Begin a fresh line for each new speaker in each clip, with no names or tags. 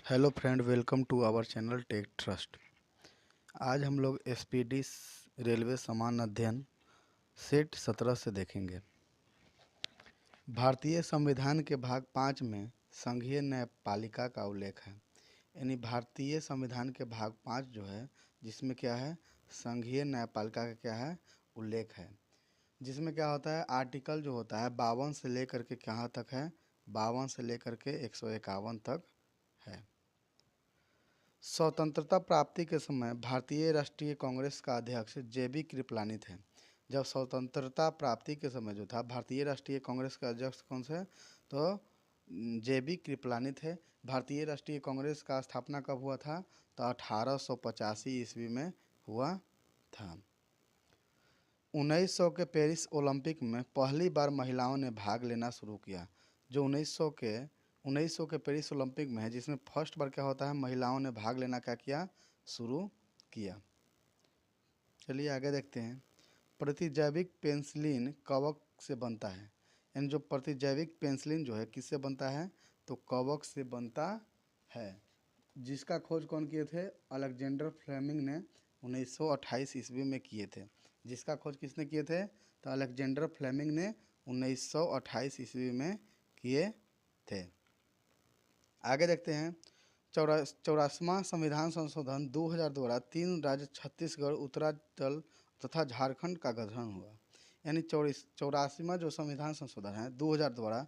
Hello friend, welcome to our channel Tech Trust. आज हम लोग एसपीडी रेलवे समान अध्ययन सेट 17 से देखेंगे। भारतीय संविधान के भाग 5 में संघीय न्यायपालिका का उल्लेख है। यानी भारतीय संविधान के भाग 5 जो है, जिसमें क्या है, संघीय न्यायपालिका का क्या है, उल्लेख है। जिसमें क्या होता है, आर्टिकल जो होता है 52 से लेकर के कहाँ तक है, 52 से लेकर के 151 तक है। स्वतंत्रता प्राप्ति के समय भारतीय राष्ट्रीय कांग्रेस का अध्यक्ष जेबी कृपलानी थे। जब स्वतंत्रता प्राप्ति के समय जो था, भारतीय राष्ट्रीय कांग्रेस का अध्यक्ष कौन से, तो जेबी कृपलानी थे। भारतीय राष्ट्रीय कांग्रेस का स्थापना कब हुआ था, तो 1885 ईस्वी में हुआ था। 1900 के पेरिस ओलंपिक में पहली बार महिलाओं ने भाग लेना शुरू किया। जो 1900 के पेरिस ओलंपिक में है, जिसमें फर्स्ट बार क्या होता है, महिलाओं ने भाग लेना क्या किया, शुरू किया। चलिए आगे देखते हैं। प्रतिजैविक पेनिसिलिन कवक से बनता है। यानी जो प्रतिजैविक पेनिसिलिन जो है किससे बनता है, तो कवक से बनता है। जिसका खोज कौन किए थे, अलेक्जेंडर फ्लेमिंग ने 1928 ईस्वी में किए थे। जिसका खोज किसने किए थे, तो अलेक्जेंडर फ्लेमिंग ने 1928 ईस्वी में किए थे। आगे देखते हैं। 84वां संविधान संशोधन 2000 द्वारा 3 राज्य छत्तीसगढ़, उत्तरांचल तथा झारखंड का गठन हुआ। यानी 84वां जो संविधान संशोधन है 2000 द्वारा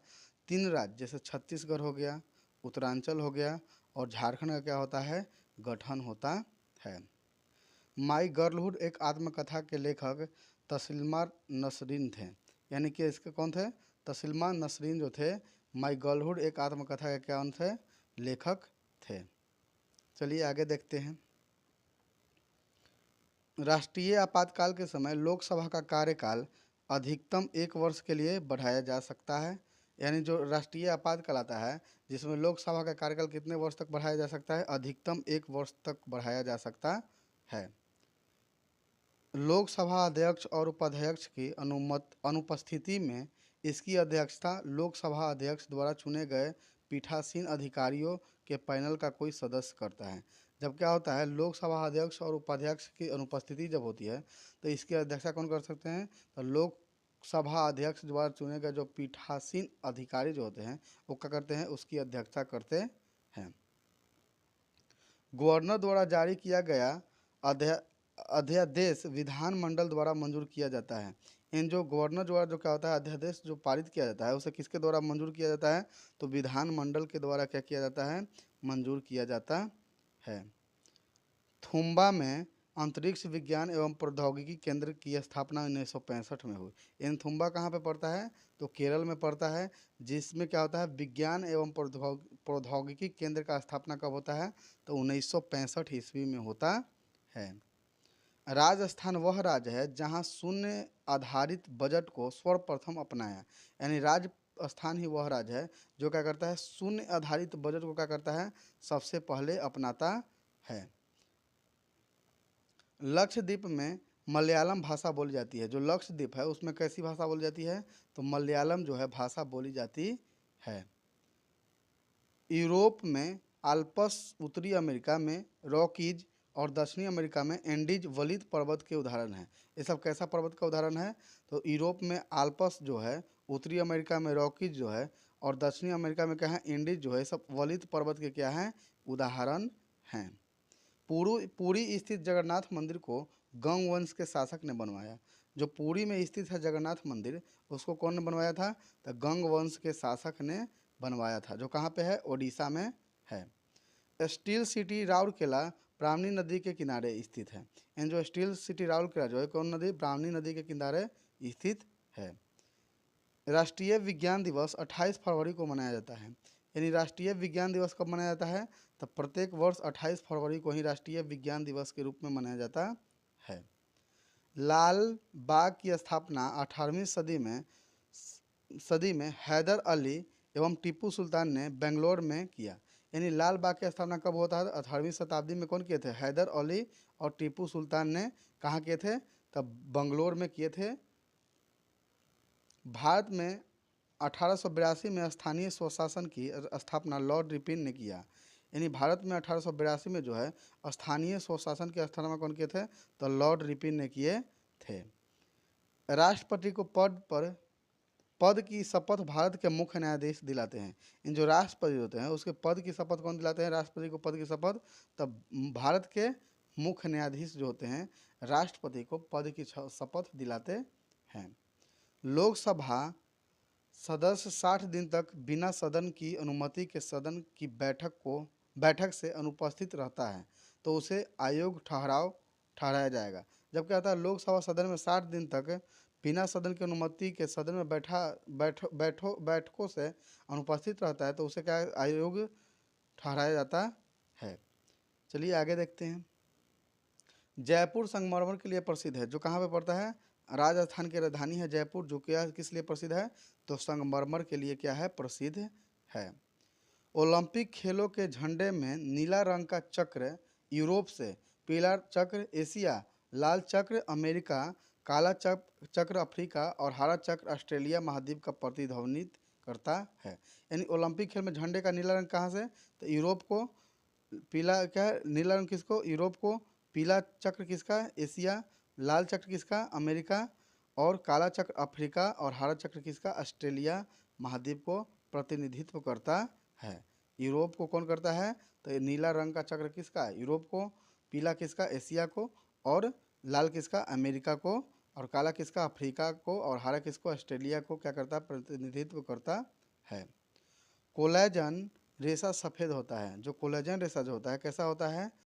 3 राज्य, जैसे छत्तीसगढ़ हो गया, उत्तरांचल हो गया और झारखंड का क्या होता है, गठन होता है। माई गर्लहुड एक आत्मकथा के लेखक तस्लिमा नसरीन थे। यानी कि इसके कौन थे, तस्लिमा नसरीन जो थे, माई गर्लहुड एक आत्मकथा के कौन थे, लेखक थे। चलिए आगे देखते हैं। राष्ट्रीय आपातकाल के समय लोकसभा का कार्यकाल अधिकतम 1 वर्ष के लिए बढ़ाया जा सकता है। यानी जो राष्ट्रीय आपातकाल आता है, जिसमें लोकसभा का कार्यकाल कितने वर्ष तक बढ़ाया जा सकता है, अधिकतम 1 वर्ष तक बढ़ाया जा सकता है। लोकसभा अध्यक्ष और उपाध्यक्ष की अनुपस्थिति में इसकी अध्यक्षता लोकसभा अध्यक्ष द्वारा चुने गए पीठासीन अधिकारियों के पैनल का कोई सदस्य करता है। जब क्या होता है, लोकसभा अध्यक्ष और उपाध्यक्ष की अनुपस्थिति जब होती है, तो इसकी अध्यक्षता कौन कर सकते हैं, तो लोकसभा अध्यक्ष द्वारा चुने गए जो पीठासीन अधिकारी जो होते हैं, वो क्या करते हैं, उसकी अध्यक्षता करते हैं। गवर्नर द्वारा जारी किया गया अध्यादेश विधानमंडल द्वारा मंजूर किया जाता है। इन जो गवर्नर द्वारा जो क्या होता है, अध्यादेश जो पारित किया जाता है, उसे किसके द्वारा मंजूर किया जाता है, तो विधानमंडल के द्वारा क्या किया जाता है, मंजूर किया जाता है। थुम्बा में अंतरिक्ष विज्ञान एवं प्रौद्योगिकी केंद्र की स्थापना 1965 में हुई। इन थुम्बा कहाँ पे पड़ता है, तो केरल में पड़ता है। जिसमें क्या होता है, विज्ञान एवं प्रौद्योगिकी केंद्र का स्थापना कब होता है, तो 1965 ईस्वी में होता है। राजस्थान वह राज्य है जहां शून्य आधारित बजट को सर्वप्रथम अपनाया। यानी राजस्थान ही वह राज्य है जो क्या करता है, शून्य आधारित बजट को क्या करता है, सबसे पहले अपनाता है। लक्षद्वीप में मलयालम भाषा बोली जाती है। जो लक्षद्वीप है उसमें कैसी भाषा बोली जाती है, तो मलयालम जो है भाषा बोली जाती है। यूरोप में आल्प्स, उत्तरी अमेरिका में रॉकीज और दक्षिणी अमेरिका में एंडीज वलित पर्वत के उदाहरण हैं। ये सब कैसा पर्वत का उदाहरण है, तो यूरोप में आल्प्स जो है, उत्तरी अमेरिका में रॉकीज जो है और दक्षिणी अमेरिका में क्या है, एंडीज जो है, सब वलित पर्वत के क्या हैं, उदाहरण हैं। पुरी स्थित जगन्नाथ मंदिर को गंग वंश के शासक ने बनवाया। जो पुरी में स्थित है जगन्नाथ मंदिर, उसको कौन ने बनवाया था, तो गंग वंश के शासक ने बनवाया था। जो कहाँ पे है, ओडिशा में है। स्टील सिटी राउरकेला ब्राह्मणी नदी के किनारे स्थित है। इन जो स्टील सिटी राउरकेला जो है, कौन नदी, ब्राह्मणी नदी के किनारे स्थित है। राष्ट्रीय विज्ञान दिवस 28 फरवरी को मनाया जाता है। यानी राष्ट्रीय विज्ञान दिवस कब मनाया जाता है, तो प्रत्येक वर्ष 28 फरवरी को ही राष्ट्रीय विज्ञान दिवस के रूप में मनाया जाता है। लाल बाग की स्थापना 18वीं सदी में हैदर अली एवं टीपू सुल्तान ने बेंगलोर में किया। यानी लाल बाग की स्थापना कब होता है, 18वीं शताब्दी में कौन किए थे, हैदर अली और टीपू सुल्तान ने कहाँ किए थे, तब बंगलोर में किए थे। भारत में 1882 में स्थानीय स्वशासन की स्थापना लॉर्ड रिपन ने किया। यानी भारत में 1882 में जो है स्थानीय स्वशासन की स्थापना कौन किए थे? तो लॉर्ड रिपन ने किए थे। राष्ट्रपति को पद की शपथ भारत के मुख्य न्यायाधीश दिलाते हैं। इन जो राष्ट्रपति होते हैं उसके पद की शपथ कौन दिलाते हैं? राष्ट्रपति को पद की शपथ तब भारत के मुख्य न्यायाधीश जो होते हैं राष्ट्रपति को पद की शपथ दिलाते हैं। लोकसभा सदस्य 60 दिन तक बिना सदन की अनुमति के सदन की बैठक से अनुपस्थित रहता है तो उसे अयोग्य ठहराया जाएगा। जब क्या होता है, लोकसभा सदन में 60 दिन तक बिना सदन की अनुमति के सदन में बैठकों से अनुपस्थित रहता है तो उसे क्या अयोग्य ठहराया जाता है। चलिए आगे देखते हैं। जयपुर संगमरमर के लिए प्रसिद्ध है, जो कहाँ पे पड़ता है? राजस्थान की राजधानी है जयपुर, जो क्या किस लिए प्रसिद्ध है? तो संगमरमर के लिए क्या है? प्रसिद्ध है। ओलंपिक खेलों के झंडे में नीला रंग का चक्र यूरोप से, पीला चक्र एशिया, लाल चक्र अमेरिका, काला चक्र अफ्रीका और हरा चक्र ऑस्ट्रेलिया महाद्वीप का प्रतिध्वनित करता है। यानी ओलंपिक खेल में झंडे का नीला रंग कहाँ से? तो यूरोप को, पीला क्या है नीला रंग किसको? यूरोप को, पीला चक्र किसका? एशिया, लाल चक्र किसका? अमेरिका और काला चक्र अफ्रीका और हरा चक्र किसका? ऑस्ट्रेलिया महाद्वीप को प्रतिनिधित्व करता है। यूरोप को कौन करता है? तो ये नीला रंग का चक्र किसका? यूरोप को, पीला किसका? एशिया को और लाल किसका? अमेरिका को और काला किसका? अफ्रीका को और हरा किसको? ऑस्ट्रेलिया को क्या करता है? प्रतिनिधित्व करता है। कोलेजन रेशा सफ़ेद होता है। जो कोलेजन रेशा जो होता है कैसा होता है?